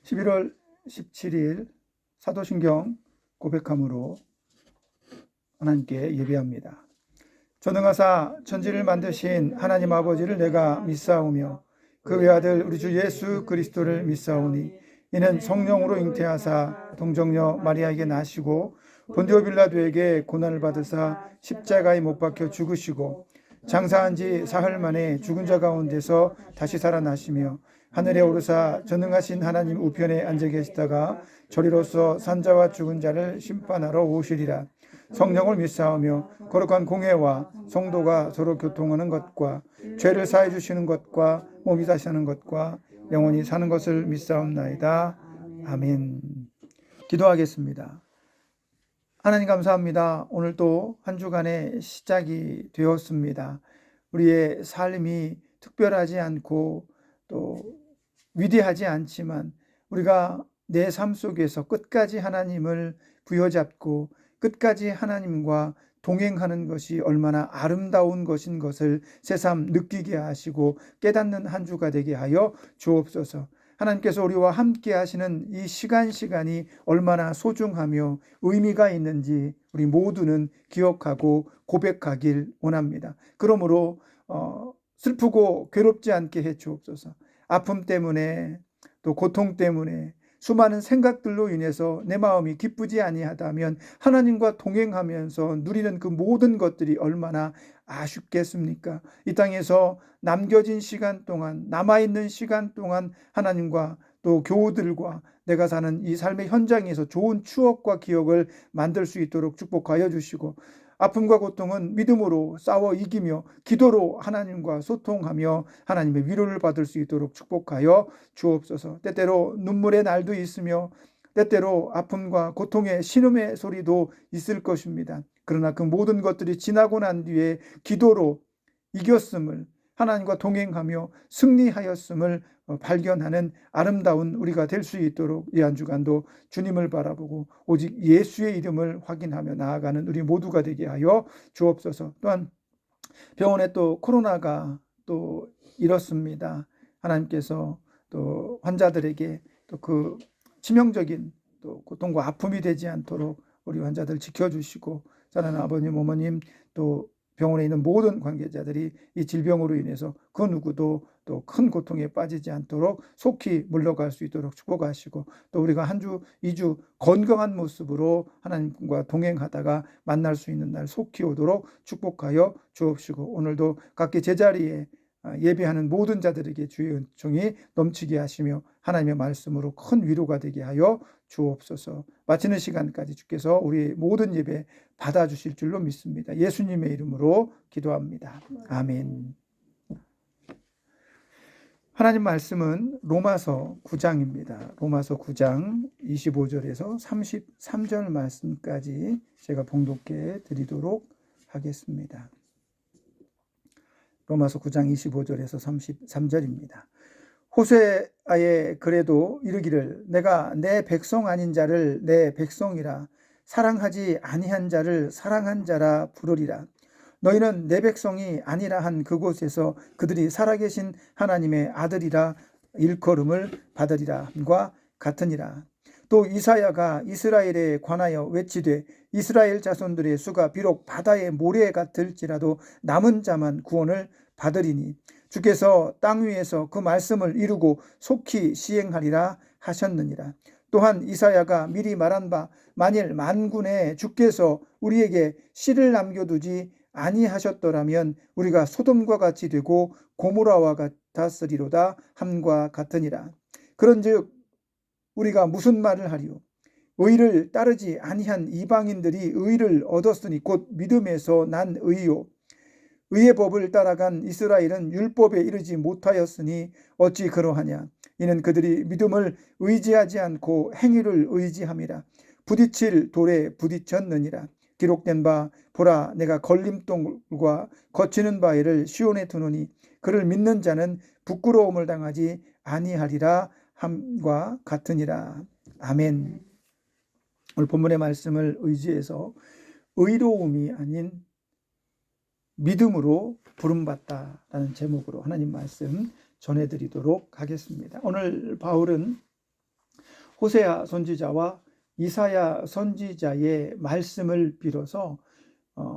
11월 17일 사도신경 고백함으로 하나님께 예배합니다. 전능하사 천지를 만드신 하나님 아버지를 내가 믿사오며 그 외아들 우리 주 예수 그리스도를 믿사오니 이는 성령으로 잉태하사 동정녀 마리아에게 나시고 본디오 빌라도에게 고난을 받으사 십자가에 못 박혀 죽으시고 장사한 지 사흘 만에 죽은 자 가운데서 다시 살아나시며 하늘에 오르사 전능하신 하나님 우편에 앉아 계시다가 저리로서 산자와 죽은 자를 심판하러 오시리라. 성령을 믿사오며 거룩한 공회와 성도가 서로 교통하는 것과 죄를 사해 주시는 것과 몸이 다시 사는 것과 영원히 사는 것을 믿사옵나이다. 아멘. 기도하겠습니다. 하나님 감사합니다. 오늘도 한 주간의 시작이 되었습니다. 우리의 삶이 특별하지 않고 또 위대하지 않지만 우리가 내 삶 속에서 끝까지 하나님을 부여잡고 끝까지 하나님과 동행하는 것이 얼마나 아름다운 것인 것을 새삼 느끼게 하시고 깨닫는 한 주가 되게 하여 주옵소서. 하나님께서 우리와 함께 하시는 이 시간이 얼마나 소중하며 의미가 있는지 우리 모두는 기억하고 고백하길 원합니다. 그러므로 슬프고 괴롭지 않게 해 주옵소서. 아픔 때문에 또 고통 때문에 수많은 생각들로 인해서 내 마음이 기쁘지 아니하다면 하나님과 동행하면서 누리는 그 모든 것들이 얼마나 아쉽겠습니까? 이 땅에서 남겨진 시간 동안, 남아있는 시간 동안 하나님과 또 교우들과 내가 사는 이 삶의 현장에서 좋은 추억과 기억을 만들 수 있도록 축복하여 주시고, 아픔과 고통은 믿음으로 싸워 이기며 기도로 하나님과 소통하며 하나님의 위로를 받을 수 있도록 축복하여 주옵소서. 때때로 눈물의 날도 있으며 때때로 아픔과 고통의 신음의 소리도 있을 것입니다. 그러나 그 모든 것들이 지나고 난 뒤에 기도로 이겼음을, 하나님과 동행하며 승리하였음을 발견하는 아름다운 우리가 될 수 있도록 이 한 주간도 주님을 바라보고 오직 예수의 이름을 확인하며 나아가는 우리 모두가 되게 하여 주옵소서. 또한 병원에 또 코로나가 또 이렇습니다. 하나님께서 또 환자들에게 또 그 치명적인 또 고통과 아픔이 되지 않도록 우리 환자들 지켜주시고, 사랑하는 아버님, 어머님, 또 병원에 있는 모든 관계자들이 이 질병으로 인해서 그 누구도 또 큰 고통에 빠지지 않도록 속히 물러갈 수 있도록 축복하시고, 또 우리가 한 주, 2주 건강한 모습으로 하나님과 동행하다가 만날 수 있는 날 속히 오도록 축복하여 주옵시고, 오늘도 각기 제자리에 예배하는 모든 자들에게 주의 은총이 넘치게 하시며 하나님의 말씀으로 큰 위로가 되게 하여 주옵소서. 마치는 시간까지 주께서 우리 모든 예배 받아주실 줄로 믿습니다. 예수님의 이름으로 기도합니다. 아멘. 하나님 말씀은 로마서 9장입니다. 로마서 9장 25절에서 33절 말씀까지 제가 봉독해 드리도록 하겠습니다. 로마서 9장 25절에서 33절입니다. 호세아에 그래도 이르기를 내가 내 백성 아닌 자를 내 백성이라 사랑하지 아니한 자를 사랑한 자라 부르리라. 너희는 내 백성이 아니라 한 그곳에서 그들이 살아계신 하나님의 아들이라 일컬음을 받으리라 함과 같으니라. 또 이사야가 이스라엘에 관하여 외치되 이스라엘 자손들의 수가 비록 바다의 모래 같을지라도 남은 자만 구원을 받으리니 주께서 땅 위에서 그 말씀을 이루고 속히 시행하리라 하셨느니라. 또한 이사야가 미리 말한 바 만일 만군의 주께서 우리에게 씨를 남겨두지 아니하셨더라면 우리가 소돔과 같이 되고 고모라와 같았으리로다 함과 같으니라. 그런즉 우리가 무슨 말을 하리요? 의를 따르지 아니한 이방인들이 의를 얻었으니 곧 믿음에서 난 의요. 의의 법을 따라간 이스라엘은 율법에 이르지 못하였으니 어찌 그러하냐? 이는 그들이 믿음을 의지하지 않고 행위를 의지함이라. 부딪힐 돌에 부딪혔느니라. 기록된 바 보라 내가 걸림돌과 거치는 바위를 시온에 두노니 그를 믿는 자는 부끄러움을 당하지 아니하리라 함과 같으니라. 아멘. 오늘 본문의 말씀을 의지해서 의로움이 아닌 믿음으로 부름받다라는 제목으로 하나님 말씀 전해드리도록 하겠습니다. 오늘 바울은 호세아 선지자와 이사야 선지자의 말씀을 빌어서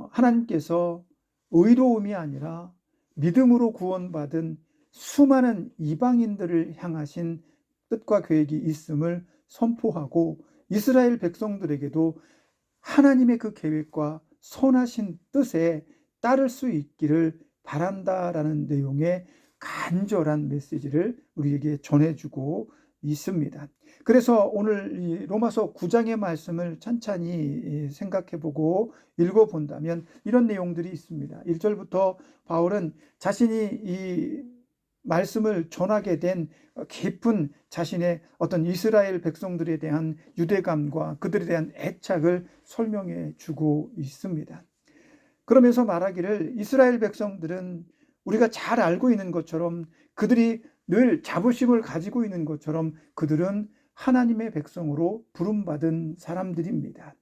하나님께서 의로움이 아니라 믿음으로 구원받은 수많은 이방인들을 향하신 뜻과 계획이 있음을 선포하고 이스라엘 백성들에게도 하나님의 그 계획과 선하신 뜻에 따를 수 있기를 바란다라는 내용의 간절한 메시지를 우리에게 전해주고 있습니다. 그래서 오늘 이 로마서 9장의 말씀을 찬찬히 생각해보고 읽어본다면 이런 내용들이 있습니다. 1절부터 바울은 자신이 이 말씀을 전하게 된 깊은 자신의 어떤 이스라엘 백성들에 대한 유대감과 그들에 대한 애착을 설명해 주고 있습니다. 그러면서 말하기를 이스라엘 백성들은 우리가 잘 알고 있는 것처럼 그들이 늘 자부심을 가지고 있는 것처럼 그들은 하나님의 백성으로 부름받은 사람들입니다.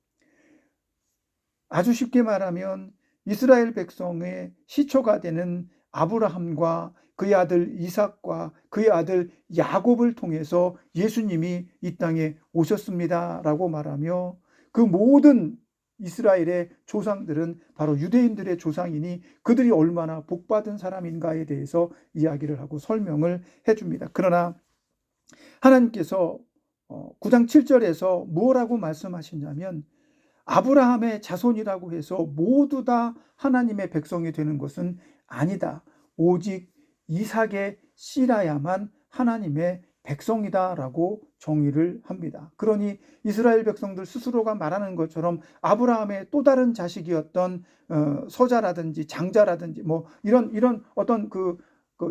아주 쉽게 말하면 이스라엘 백성의 시초가 되는 아브라함과 그의 아들 이삭과 그의 아들 야곱을 통해서 예수님이 이 땅에 오셨습니다라고 말하며 그 모든 이스라엘의 조상들은 바로 유대인들의 조상이니 그들이 얼마나 복받은 사람인가에 대해서 이야기를 하고 설명을 해줍니다. 그러나 하나님께서 9장 7절에서 뭐라고 말씀하시냐면 아브라함의 자손이라고 해서 모두 다 하나님의 백성이 되는 것은 아니다. 오직 이삭의 씨라야만 하나님의 백성이다라고 정의를 합니다. 그러니 이스라엘 백성들 스스로가 말하는 것처럼 아브라함의 또 다른 자식이었던 서자라든지 장자라든지 뭐 이런 어떤 그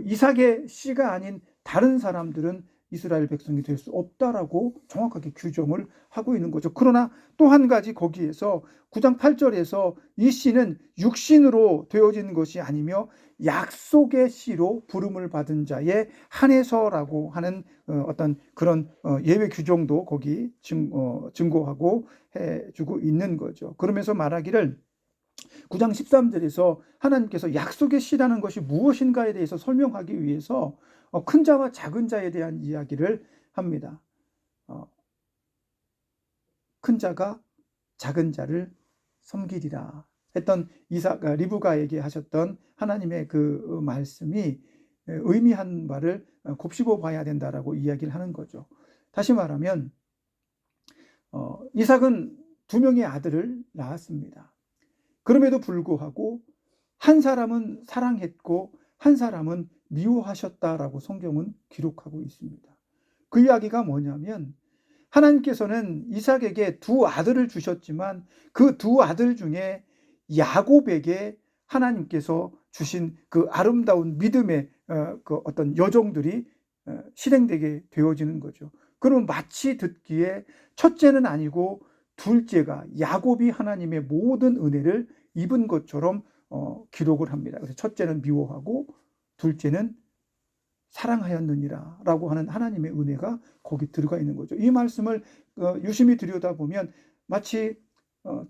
이삭의 씨가 아닌 다른 사람들은 이스라엘 백성이 될 수 없다라고 정확하게 규정을 하고 있는 거죠. 그러나 또 한 가지 거기에서 9장 8절에서 이 씨는 육신으로 되어진 것이 아니며 약속의 씨로 부름을 받은 자에 한해서라고 하는 어떤 그런 예외 규정도 거기 증거하고 해주고 있는 거죠. 그러면서 말하기를 9장 13절에서 하나님께서 약속의 씨라는 것이 무엇인가에 대해서 설명하기 위해서 큰 자와 작은 자에 대한 이야기를 합니다. 큰 자가 작은 자를 섬기리라 했던 리브가에게 하셨던 하나님의 그 말씀이 의미한 바를 곱씹어 봐야 된다라고 이야기를 하는 거죠. 다시 말하면 이삭은 2명의 아들을 낳았습니다. 그럼에도 불구하고 한 사람은 사랑했고 한 사람은 미워하셨다라고 성경은 기록하고 있습니다. 그 이야기가 뭐냐면 하나님께서는 이삭에게 2 아들을 주셨지만 그 2 아들 중에 야곱에게 하나님께서 주신 그 아름다운 믿음의 그 어떤 여정들이 실행되게 되어지는 거죠. 그러면 마치 듣기에 첫째는 아니고 둘째가 야곱이 하나님의 모든 은혜를 입은 것처럼 기록을 합니다. 그래서 첫째는 미워하고 둘째는 사랑하였느니라 라고 하는 하나님의 은혜가 거기 들어가 있는 거죠. 이 말씀을 유심히 들여다보면 마치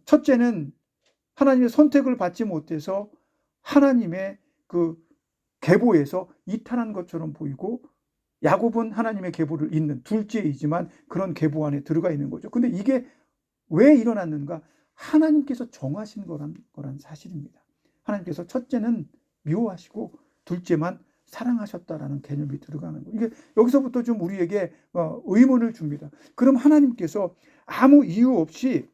첫째는 하나님의 선택을 받지 못해서 하나님의 그 계보에서 이탈한 것처럼 보이고 야곱은 하나님의 계보를 잇는 둘째이지만 그런 계보 안에 들어가 있는 거죠. 근데 이게 왜 일어났는가? 하나님께서 정하신 거란 사실입니다. 하나님께서 첫째는 미워하시고 둘째만 사랑하셨다라는 개념이 들어가는 거예요. 이게 여기서부터 좀 우리에게 의문을 줍니다. 그럼 하나님께서 아무 이유 없이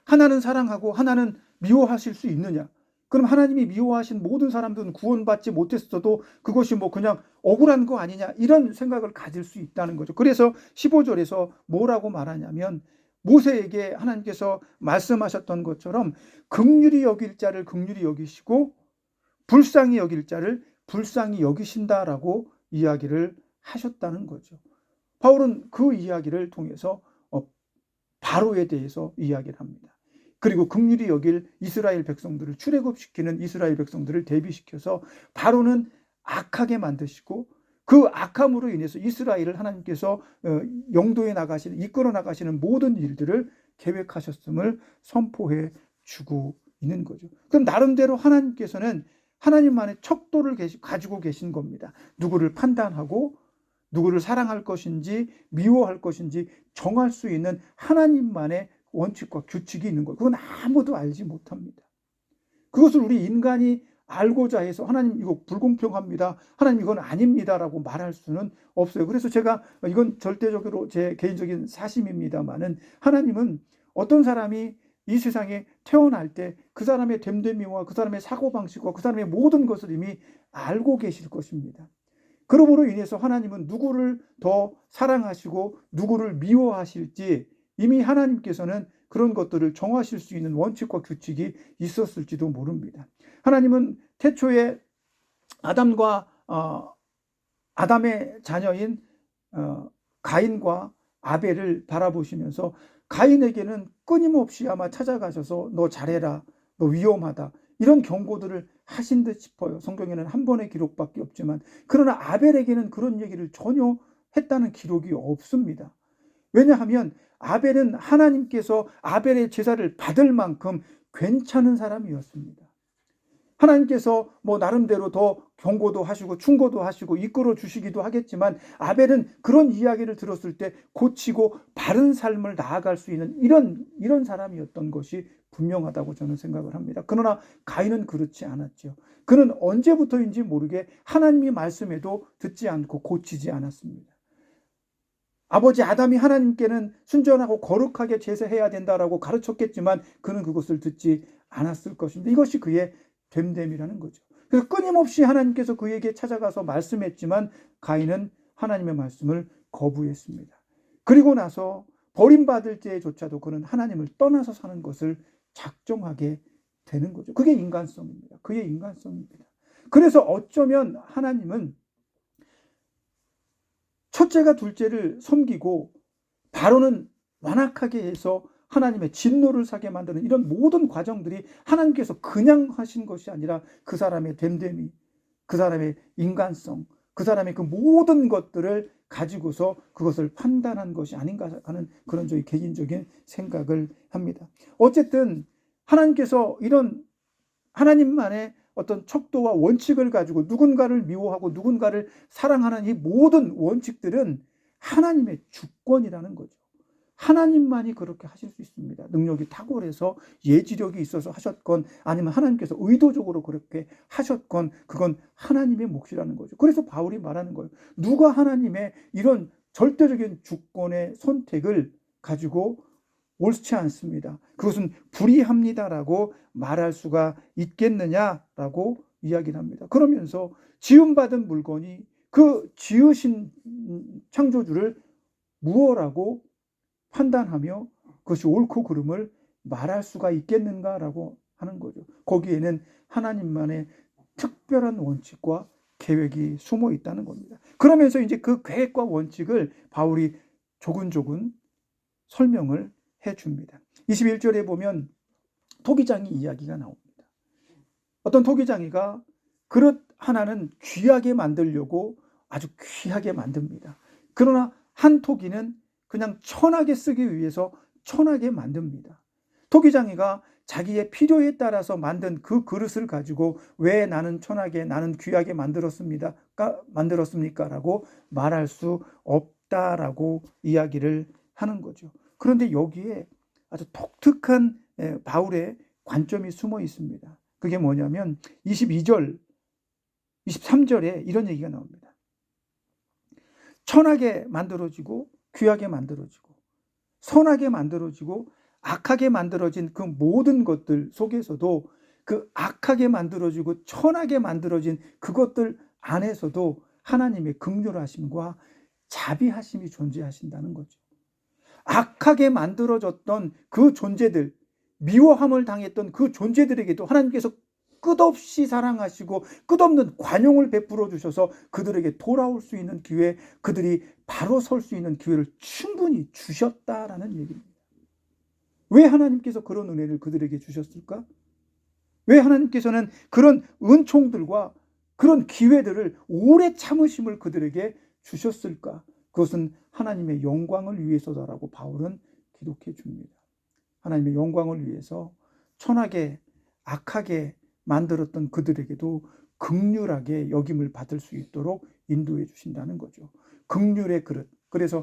하나는 사랑하고 하나는 미워하실 수 있느냐? 그럼 하나님이 미워하신 모든 사람들은 구원받지 못했어도 그것이 뭐 그냥 억울한 거 아니냐? 이런 생각을 가질 수 있다는 거죠. 그래서 15절에서 뭐라고 말하냐면 모세에게 하나님께서 말씀하셨던 것처럼 긍휼히 여길 자를 긍휼히 여기시고 불쌍히 여길 자를 불쌍히 여기신다라고 이야기를 하셨다는 거죠. 바울은 그 이야기를 통해서 바로에 대해서 이야기를 합니다. 그리고 긍휼히 여길 이스라엘 백성들을 출애굽시키는 이스라엘 백성들을 대비시켜서 바로는 악하게 만드시고 그 악함으로 인해서 이스라엘을 하나님께서 영도에 나가시는 이끌어 나가시는 모든 일들을 계획하셨음을 선포해 주고 있는 거죠. 그럼 나름대로 하나님께서는 하나님만의 척도를 가지고 계신 겁니다. 누구를 판단하고 누구를 사랑할 것인지 미워할 것인지 정할 수 있는 하나님만의 원칙과 규칙이 있는 거예요. 그건 아무도 알지 못합니다. 그것을 우리 인간이 알고자 해서 하나님 이거 불공평합니다, 하나님 이건 아닙니다라고 말할 수는 없어요. 그래서 제가 이건 절대적으로 제 개인적인 사심입니다만은, 하나님은 어떤 사람이 이 세상에 태어날 때 그 사람의 됨됨이와 그 사람의 사고방식과 그 사람의 모든 것을 이미 알고 계실 것입니다. 그러므로 인해서 하나님은 누구를 더 사랑하시고 누구를 미워하실지 이미 하나님께서는 그런 것들을 정하실 수 있는 원칙과 규칙이 있었을지도 모릅니다. 하나님은 태초에 아담과 아담의 자녀인 가인과 아벨을 바라보시면서 가인에게는 끊임없이 아마 찾아가셔서 너 잘해라, 너 위험하다, 이런 경고들을 하신 듯 싶어요. 성경에는 한 번의 기록밖에 없지만, 그러나 아벨에게는 그런 얘기를 전혀 했다는 기록이 없습니다. 왜냐하면 아벨은 하나님께서 아벨의 제사를 받을 만큼 괜찮은 사람이었습니다. 하나님께서 뭐 나름대로 더 경고도 하시고 충고도 하시고 이끌어 주시기도 하겠지만, 아벨은 그런 이야기를 들었을 때 고치고 바른 삶을 나아갈 수 있는 이런 사람이었던 것이 분명하다고 저는 생각을 합니다. 그러나 가인은 그렇지 않았죠. 그는 언제부터인지 모르게 하나님이 말씀해도 듣지 않고 고치지 않았습니다. 아버지 아담이 하나님께는 순전하고 거룩하게 제사해야 된다라고 가르쳤겠지만 그는 그것을 듣지 않았을 것입니다. 이것이 그의 됨됨이라는 거죠. 그래서 끊임없이 하나님께서 그에게 찾아가서 말씀했지만 가인은 하나님의 말씀을 거부했습니다. 그리고 나서 버림받을 때조차도 그는 하나님을 떠나서 사는 것을 작정하게 되는 거죠. 그게 인간성입니다. 그의 인간성입니다. 그래서 어쩌면 하나님은 첫째가 둘째를 섬기고 바로는 완악하게 해서 하나님의 진노를 사게 만드는 이런 모든 과정들이 하나님께서 그냥 하신 것이 아니라 그 사람의 됨됨이, 그 사람의 인간성, 그 사람의 그 모든 것들을 가지고서 그것을 판단한 것이 아닌가 하는 그런 저희 개인적인 생각을 합니다. 어쨌든 하나님께서 이런 하나님만의 어떤 척도와 원칙을 가지고 누군가를 미워하고 누군가를 사랑하는 이 모든 원칙들은 하나님의 주권이라는 거죠. 하나님만이 그렇게 하실 수 있습니다. 능력이 탁월해서 예지력이 있어서 하셨건 아니면 하나님께서 의도적으로 그렇게 하셨건 그건 하나님의 몫이라는 거죠. 그래서 바울이 말하는 거예요. 누가 하나님의 이런 절대적인 주권의 선택을 가지고 옳지 않습니다, 그것은 불의합니다라고 말할 수가 있겠느냐라고 이야기를 합니다. 그러면서 지음받은 물건이 그 지으신 창조주를 무엇라고 판단하며 그것이 옳고 그름을 말할 수가 있겠는가라고 하는 거죠. 거기에는 하나님만의 특별한 원칙과 계획이 숨어 있다는 겁니다. 그러면서 이제 그 계획과 원칙을 바울이 조근조근 설명을 해줍니다. 21절에 보면 토기장이 이야기가 나옵니다. 어떤 토기장이가 그릇 하나는 귀하게 만들려고 아주 귀하게 만듭니다. 그러나 한 토기는 그냥 천하게 쓰기 위해서 천하게 만듭니다. 토기장이가 자기의 필요에 따라서 만든 그 그릇을 가지고 왜 나는 천하게, 나는 귀하게 만들었습니까? 라고 말할 수 없다라고 이야기를 하는 거죠. 그런데 여기에 아주 독특한 바울의 관점이 숨어 있습니다. 그게 뭐냐면 22절, 23절에 이런 얘기가 나옵니다. 천하게 만들어지고 귀하게 만들어지고 선하게 만들어지고 악하게 만들어진 그 모든 것들 속에서도 그 악하게 만들어지고 천하게 만들어진 그것들 안에서도 하나님의 긍휼하심과 자비하심이 존재하신다는 거죠. 악하게 만들어졌던 그 존재들, 미워함을 당했던 그 존재들에게도 하나님께서 끝없이 사랑하시고 끝없는 관용을 베풀어 주셔서 그들에게 돌아올 수 있는 기회, 그들이 바로 설 수 있는 기회를 충분히 주셨다라는 얘기입니다. 왜 하나님께서 그런 은혜를 그들에게 주셨을까? 왜 하나님께서는 그런 은총들과 그런 기회들을 오래 참으심을 그들에게 주셨을까? 그것은 하나님의 영광을 위해서다라고 바울은 기록해 줍니다. 하나님의 영광을 위해서 천하게 악하게 만들었던 그들에게도 긍휼하게 여김을 받을 수 있도록 인도해 주신다는 거죠. 긍휼의 그릇. 그래서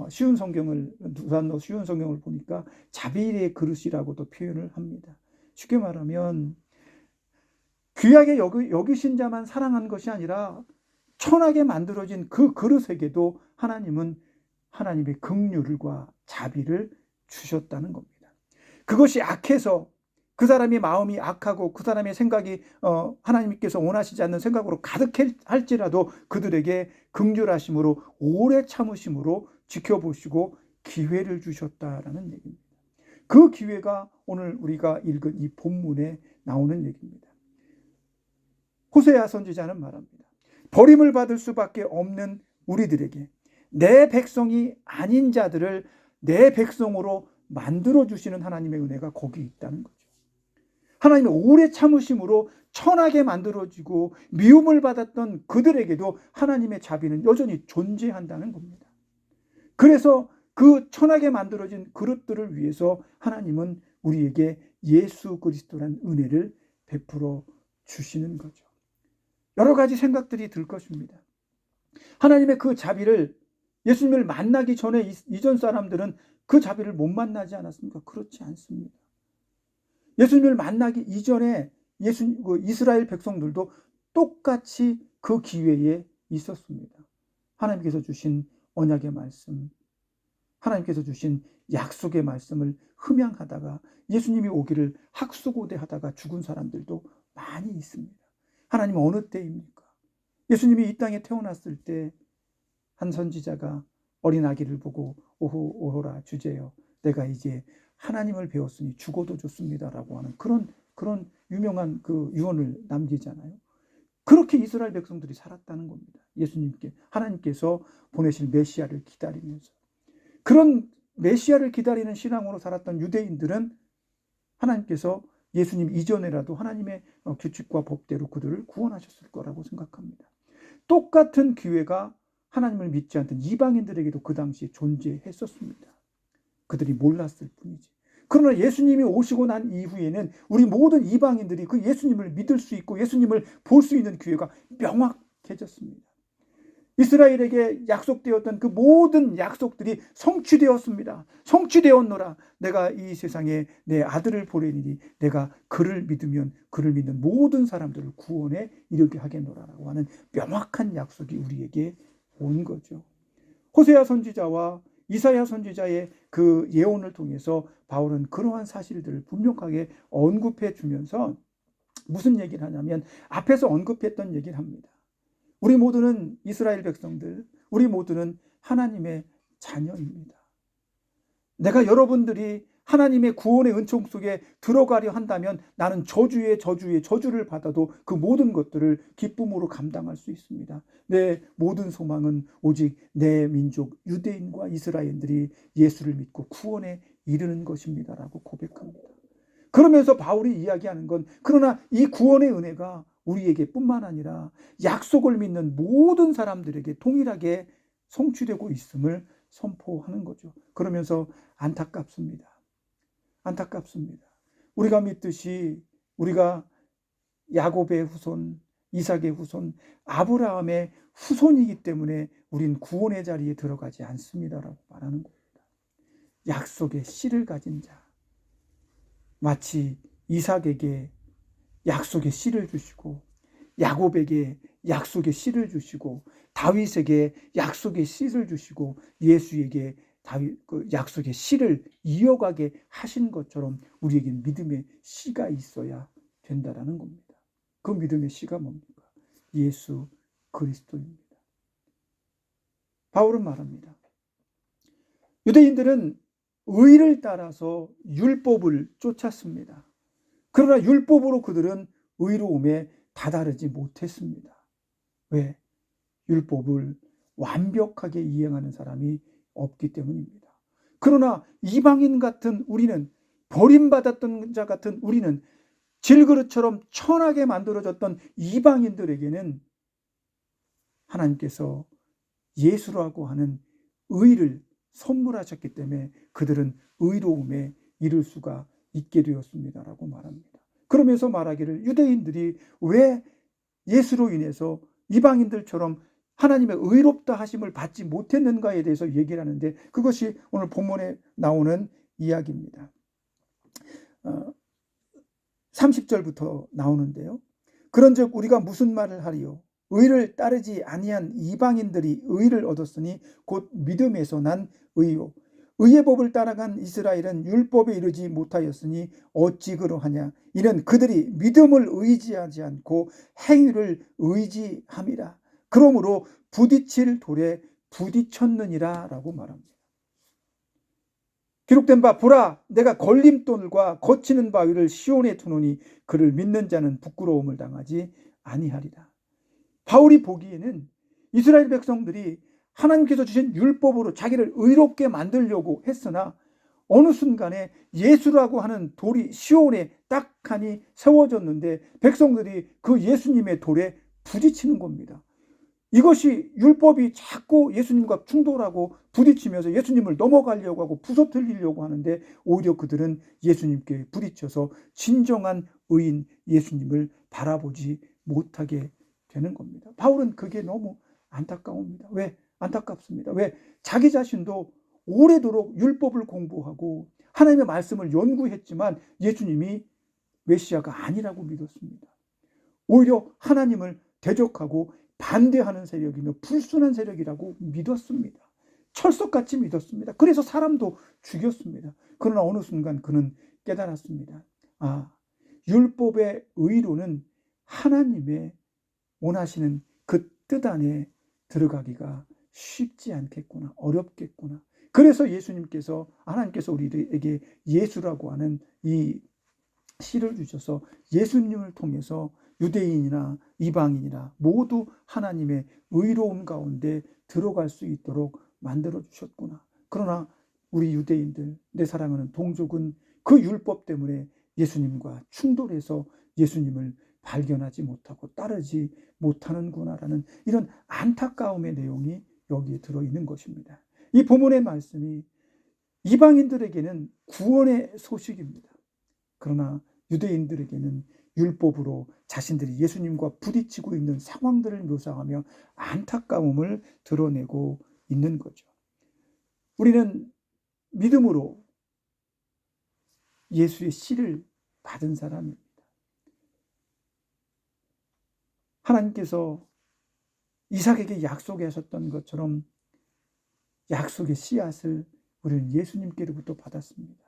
쉬운 성경을 두산노 쉬운 성경을 보니까 자비의 그릇이라고도 표현을 합니다. 쉽게 말하면 귀하게 여기신 자만 사랑한 것이 아니라 천하게 만들어진 그 그릇에게도 하나님은 하나님의 긍휼과 자비를 주셨다는 겁니다. 그것이 악해서 그 사람의 마음이 악하고 그 사람의 생각이 하나님께서 원하시지 않는 생각으로 가득할지라도 그들에게 긍휼하심으로 오래 참으심으로 지켜보시고 기회를 주셨다라는 얘기입니다. 그 기회가 오늘 우리가 읽은 이 본문에 나오는 얘기입니다. 호세아 선지자는 말합니다. 버림을 받을 수밖에 없는 우리들에게 내 백성이 아닌 자들을 내 백성으로 만들어주시는 하나님의 은혜가 거기 있다는 거죠. 하나님의 오래 참으심으로 천하게 만들어지고 미움을 받았던 그들에게도 하나님의 자비는 여전히 존재한다는 겁니다. 그래서 그 천하게 만들어진 그릇들을 위해서 하나님은 우리에게 예수 그리스도란 은혜를 베풀어 주시는 거죠. 여러 가지 생각들이 들 것입니다. 하나님의 그 자비를 예수님을 만나기 전에 이전 사람들은 그 자비를 못 만나지 않았습니까? 그렇지 않습니다. 예수님을 만나기 이전에 이스라엘 백성들도 똑같이 그 기회에 있었습니다. 하나님께서 주신 언약의 말씀, 하나님께서 주신 약속의 말씀을 흠양하다가 예수님이 오기를 학수고대하다가 죽은 사람들도 많이 있습니다. 하나님은 어느 때입니까? 예수님이 이 땅에 태어났을 때 한 선지자가 어린 아기를 보고 오호라 주제여 내가 이제 하나님을 배웠으니 죽어도 좋습니다라고 하는 그런 유명한 그 유언을 남기잖아요. 그렇게 이스라엘 백성들이 살았다는 겁니다. 예수님께 하나님께서 보내실 메시아를 기다리면서 그런 메시아를 기다리는 신앙으로 살았던 유대인들은 하나님께서 예수님 이전에라도 하나님의 규칙과 법대로 그들을 구원하셨을 거라고 생각합니다. 똑같은 기회가 하나님을 믿지 않던 이방인들에게도 그 당시에 존재했었습니다. 그들이 몰랐을 뿐이지. 그러나 예수님이 오시고 난 이후에는 우리 모든 이방인들이 그 예수님을 믿을 수 있고 예수님을 볼 수 있는 기회가 명확해졌습니다. 이스라엘에게 약속되었던 그 모든 약속들이 성취되었습니다. 성취되었노라. 내가 이 세상에 내 아들을 보내니 내가 그를 믿으면 그를 믿는 모든 사람들을 구원에 이르게 하겠노라라고 하는 명확한 약속이 우리에게 온 거죠. 호세아 선지자와 이사야 선지자의 그 예언을 통해서 바울은 그러한 사실들을 분명하게 언급해 주면서 무슨 얘기를 하냐면 앞에서 언급했던 얘기를 합니다. 우리 모두는 이스라엘 백성들, 우리 모두는 하나님의 자녀입니다. 내가 여러분들이 하나님의 구원의 은총 속에 들어가려 한다면 나는 저주를 받아도 그 모든 것들을 기쁨으로 감당할 수 있습니다. 내 모든 소망은 오직 내 민족 유대인과 이스라엘들이 예수를 믿고 구원에 이르는 것입니다라고 고백합니다. 그러면서 바울이 이야기하는 건 그러나 이 구원의 은혜가 우리에게 뿐만 아니라 약속을 믿는 모든 사람들에게 동일하게 성취되고 있음을 선포하는 거죠. 그러면서 안타깝습니다. 우리가 믿듯이 우리가 야곱의 후손, 이삭의 후손, 아브라함의 후손이기 때문에 우린 구원의 자리에 들어가지 않습니다라고 말하는 겁니다. 약속의 씨를 가진 자, 마치 이삭에게 약속의 씨를 주시고 야곱에게 약속의 씨를 주시고 다윗에게 약속의 씨를 주시고 예수에게 그 약속의 씨를 이어가게 하신 것처럼 우리에게 믿음의 씨가 있어야 된다라는 겁니다. 그 믿음의 씨가 뭡니까? 예수 그리스도입니다. 바울은 말합니다. 유대인들은 의를 따라서 율법을 쫓았습니다. 그러나 율법으로 그들은 의로움에 다다르지 못했습니다. 왜? 율법을 완벽하게 이행하는 사람이 없기 때문입니다. 그러나 이방인 같은 우리는, 버림받았던 자 같은 우리는, 질그릇처럼 천하게 만들어졌던 이방인들에게는 하나님께서 예수라고 하는 의를 선물하셨기 때문에 그들은 의로움에 이를 수가 있게 되었습니다라고 말합니다. 그러면서 말하기를 유대인들이 왜 예수로 인해서 이방인들처럼 하나님의 의롭다 하심을 받지 못했는가에 대해서 얘기를 하는데, 그것이 오늘 본문에 나오는 이야기입니다. 30절부터 나오는데요. 그런즉 우리가 무슨 말을 하리요? 의를 따르지 아니한 이방인들이 의를 얻었으니 곧 믿음에서 난 의요. 의의 법을 따라간 이스라엘은 율법에 이르지 못하였으니 어찌 그러하냐? 이는 그들이 믿음을 의지하지 않고 행위를 의지함이라. 그러므로 부딪힐 돌에 부딪혔느니라 라고 말합니다. 기록된 바 보라, 내가 걸림돌과 거치는 바위를 시온에 두노니 그를 믿는 자는 부끄러움을 당하지 아니하리라. 바울이 보기에는 이스라엘 백성들이 하나님께서 주신 율법으로 자기를 의롭게 만들려고 했으나 어느 순간에 예수라고 하는 돌이 시온에 딱하니 세워졌는데 백성들이 그 예수님의 돌에 부딪히는 겁니다. 이것이 율법이 자꾸 예수님과 충돌하고 부딪히면서 예수님을 넘어가려고 하고 부서뜨리려고 하는데 오히려 그들은 예수님께 부딪혀서 진정한 의인 예수님을 바라보지 못하게 되는 겁니다. 바울은 그게 너무 안타까웁니다. 왜? 안타깝습니다. 왜? 자기 자신도 오래도록 율법을 공부하고 하나님의 말씀을 연구했지만 예수님이 메시아가 아니라고 믿었습니다. 오히려 하나님을 대적하고 반대하는 세력이며 불순한 세력이라고 믿었습니다. 철석같이 믿었습니다. 그래서 사람도 죽였습니다. 그러나 어느 순간 그는 깨달았습니다. 율법의 의로는 하나님의 원하시는 그 뜻 안에 들어가기가 쉽지 않겠구나, 어렵겠구나. 그래서 예수님께서, 하나님께서 우리에게 예수라고 하는 이 씨를 주셔서 예수님을 통해서 유대인이나 이방인이나 모두 하나님의 의로움 가운데 들어갈 수 있도록 만들어 주셨구나. 그러나 우리 유대인들, 내 사랑하는 동족은 그 율법 때문에 예수님과 충돌해서 예수님을 발견하지 못하고 따르지 못하는구나라는 이런 안타까움의 내용이 여기에 들어있는 것입니다. 이 본문의 말씀이 이방인들에게는 구원의 소식입니다. 그러나 유대인들에게는 율법으로 자신들이 예수님과 부딪히고 있는 상황들을 묘사하며 안타까움을 드러내고 있는 거죠. 우리는 믿음으로 예수의 씨를 받은 사람입니다. 하나님께서 이삭에게 약속하셨던 것처럼 약속의 씨앗을 우리는 예수님께로부터 받았습니다.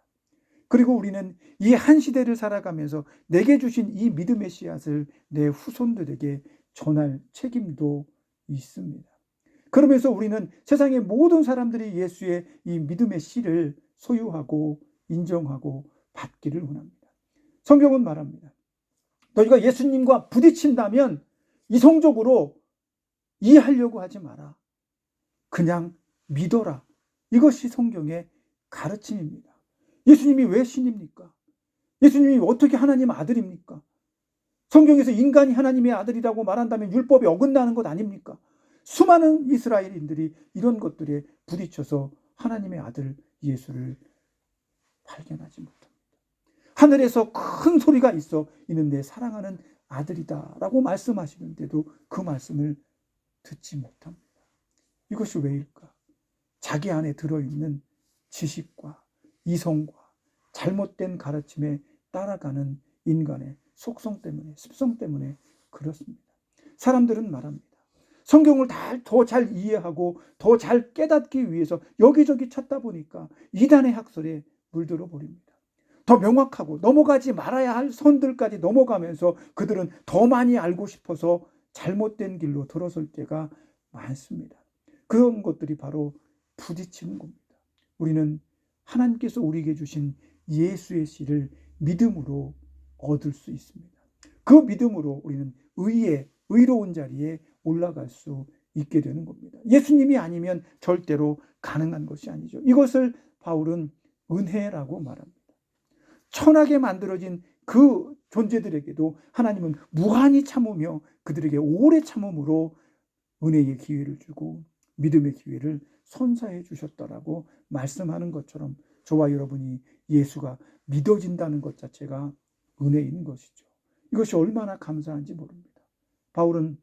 그리고 우리는 이 한 시대를 살아가면서 내게 주신 이 믿음의 씨앗을 내 후손들에게 전할 책임도 있습니다. 그러면서 우리는 세상의 모든 사람들이 예수의 이 믿음의 씨를 소유하고 인정하고 받기를 원합니다. 성경은 말합니다. 너희가 예수님과 부딪힌다면 이성적으로 이해하려고 하지 마라. 그냥 믿어라. 이것이 성경의 가르침입니다. 예수님이 왜 신입니까? 예수님이 어떻게 하나님 아들입니까? 성경에서 인간이 하나님의 아들이라고 말한다면 율법에 어긋나는 것 아닙니까? 수많은 이스라엘인들이 이런 것들에 부딪혀서 하나님의 아들 예수를 발견하지 못합니다. 하늘에서 큰 소리가 있어 이는 내 사랑하는 아들이다 라고 말씀하시는데도 그 말씀을 듣지 못합니다. 이것이 왜일까? 자기 안에 들어있는 지식과 이성과 잘못된 가르침에 따라가는 인간의 속성 때문에, 습성 때문에 그렇습니다. 사람들은 말합니다. 성경을 더 잘 이해하고 더 잘 깨닫기 위해서 여기저기 찾다 보니까 이단의 학설에 물들어 버립니다. 더 명확하고 넘어가지 말아야 할 선들까지 넘어가면서 그들은 더 많이 알고 싶어서 잘못된 길로 들어설 때가 많습니다. 그런 것들이 바로 부딪히는 겁니다. 우리는 하나님께서 우리에게 주신 예수의 씨를 믿음으로 얻을 수 있습니다. 그 믿음으로 우리는 의로운 자리에 올라갈 수 있게 되는 겁니다. 예수님이 아니면 절대로 가능한 것이 아니죠. 이것을 바울은 은혜라고 말합니다. 천하게 만들어진 그 존재들에게도 하나님은 무한히 참으며 그들에게 오래 참음으로 은혜의 기회를 주고 믿음의 기회를 선사해 주셨다라고 말씀하는 것처럼 저와 여러분이 예수가 믿어진다는 것 자체가 은혜인 것이죠. 이것이 얼마나 감사한지 모릅니다. 바울은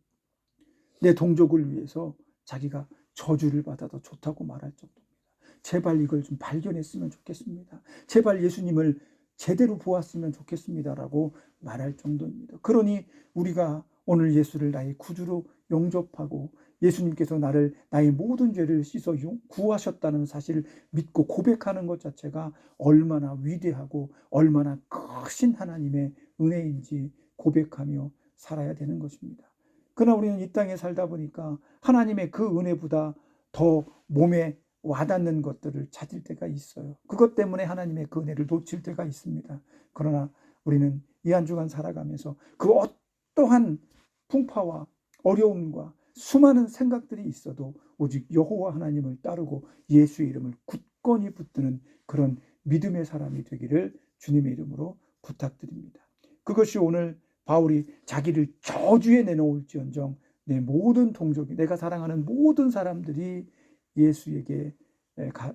내 동족을 위해서 자기가 저주를 받아도 좋다고 말할 정도입니다. 제발 이걸 좀 발견했으면 좋겠습니다. 제발 예수님을 제대로 보았으면 좋겠습니다라고 말할 정도입니다. 그러니 우리가 오늘 예수를 나의 구주로 영접하고 예수님께서 나의 모든 죄를 씻어 구하셨다는 사실을 믿고 고백하는 것 자체가 얼마나 위대하고 얼마나 크신 하나님의 은혜인지 고백하며 살아야 되는 것입니다. 그러나 우리는 이 땅에 살다 보니까 하나님의 그 은혜보다 더 몸에 와닿는 것들을 찾을 때가 있어요. 그것 때문에 하나님의 그 은혜를 놓칠 때가 있습니다. 그러나 우리는 이 한 주간 살아가면서 그 어떠한 풍파와 어려움과 수많은 생각들이 있어도 오직 여호와 하나님을 따르고 예수의 이름을 굳건히 붙드는 그런 믿음의 사람이 되기를 주님의 이름으로 부탁드립니다. 그것이 오늘 바울이 자기를 저주에 내놓을지언정 내 모든 동족이, 내가 사랑하는 모든 사람들이 예수에게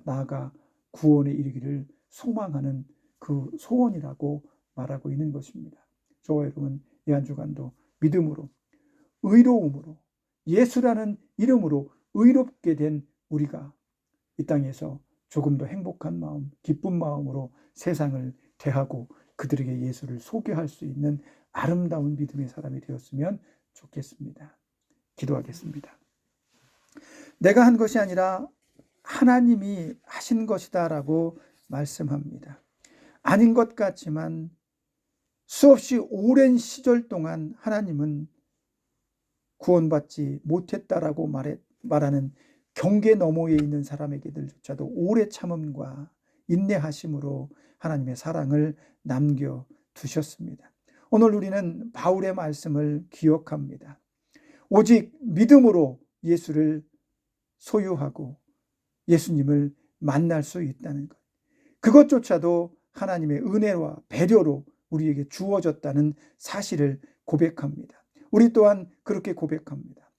나아가 구원에 이르기를 소망하는 그 소원이라고 말하고 있는 것입니다. 저와 여러분, 이 한 주간도 믿음으로, 의로움으로, 예수라는 이름으로 의롭게 된 우리가 이 땅에서 조금 더 행복한 마음, 기쁜 마음으로 세상을 대하고 그들에게 예수를 소개할 수 있는 아름다운 믿음의 사람이 되었으면 좋겠습니다. 기도하겠습니다. 내가 한 것이 아니라 하나님이 하신 것이다 라고 말씀합니다. 아닌 것 같지만 수없이 오랜 시절 동안 하나님은 구원받지 못했다라고 말하는 경계 너머에 있는 사람에게들조차도 오래 참음과 인내하심으로 하나님의 사랑을 남겨두셨습니다. 오늘 우리는 바울의 말씀을 기억합니다. 오직 믿음으로 예수를 소유하고 예수님을 만날 수 있다는 것, 그것조차도 하나님의 은혜와 배려로 우리에게 주어졌다는 사실을 고백합니다. 우리 또한 그렇게 고백합니다.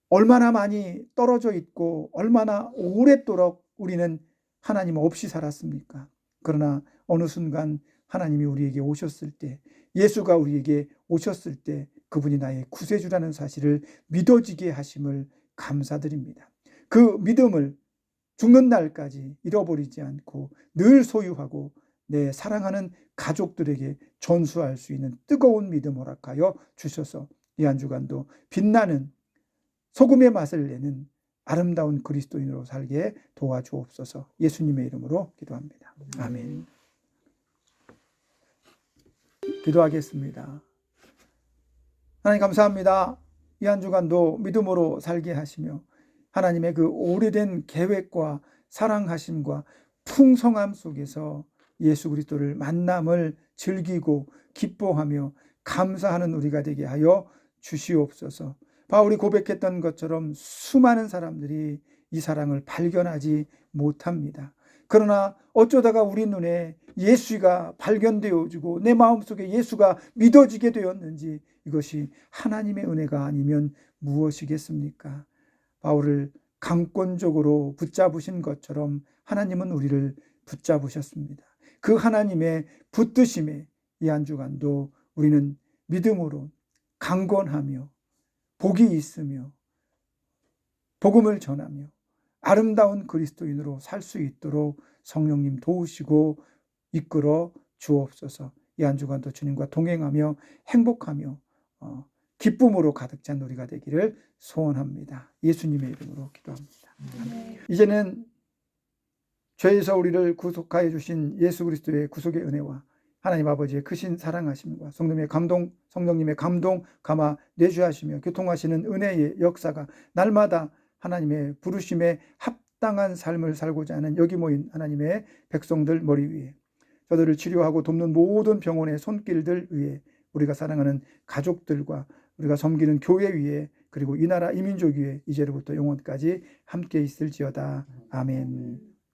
얼마나 많이 떨어져 있고 얼마나 오랫도록 우리는 하나님 없이 살았습니까? 그러나 어느 순간 하나님이 우리에게 오셨을 때, 예수가 우리에게 오셨을 때 그분이 나의 구세주라는 사실을 믿어지게 하심을 감사드립니다. 그 믿음을 죽는 날까지 잃어버리지 않고 늘 소유하고 내 사랑하는 가족들에게 전수할 수 있는 뜨거운 믿음 허락하여 주셔서 이 한 주간도 빛나는 소금의 맛을 내는 아름다운 그리스도인으로 살게 도와주옵소서. 예수님의 이름으로 기도합니다. 아멘. 기도하겠습니다. 하나님 감사합니다. 이 한 주간도 믿음으로 살게 하시며 하나님의 그 오래된 계획과 사랑하심과 풍성함 속에서 예수 그리스도를 만남을 즐기고 기뻐하며 감사하는 우리가 되게 하여 주시옵소서. 바울이 고백했던 것처럼 수많은 사람들이 이 사랑을 발견하지 못합니다. 그러나 어쩌다가 우리 눈에 예수가 발견되어지고 내 마음속에 예수가 믿어지게 되었는지 이것이 하나님의 은혜가 아니면 무엇이겠습니까? 바울을 강권적으로 붙잡으신 것처럼 하나님은 우리를 붙잡으셨습니다. 그 하나님의 붙드심에 이 한 주간도 우리는 믿음으로 강건하며 복이 있으며 복음을 전하며 아름다운 그리스도인으로 살 수 있도록 성령님 도우시고 이끌어 주옵소서. 이 한 주간도 주님과 동행하며 행복하며 기쁨으로 가득 찬 우리가 되기를 소원합니다. 예수님의 이름으로 기도합니다. 이제는 죄에서 우리를 구속하여 주신 예수 그리스도의 구속의 은혜와 하나님 아버지의 크신 사랑하심과 성령님의 감동 감화 내주하시며 교통하시는 은혜의 역사가 날마다 하나님의 부르심에 합당한 삶을 살고자 하는 여기 모인 하나님의 백성들 머리 위에, 저들을 치료하고 돕는 모든 병원의 손길들 위에, 우리가 사랑하는 가족들과 우리가 섬기는 교회 위에, 그리고 이 나라 이 민족 위에 이제로부터 영원까지 함께 있을지어다. 아멘.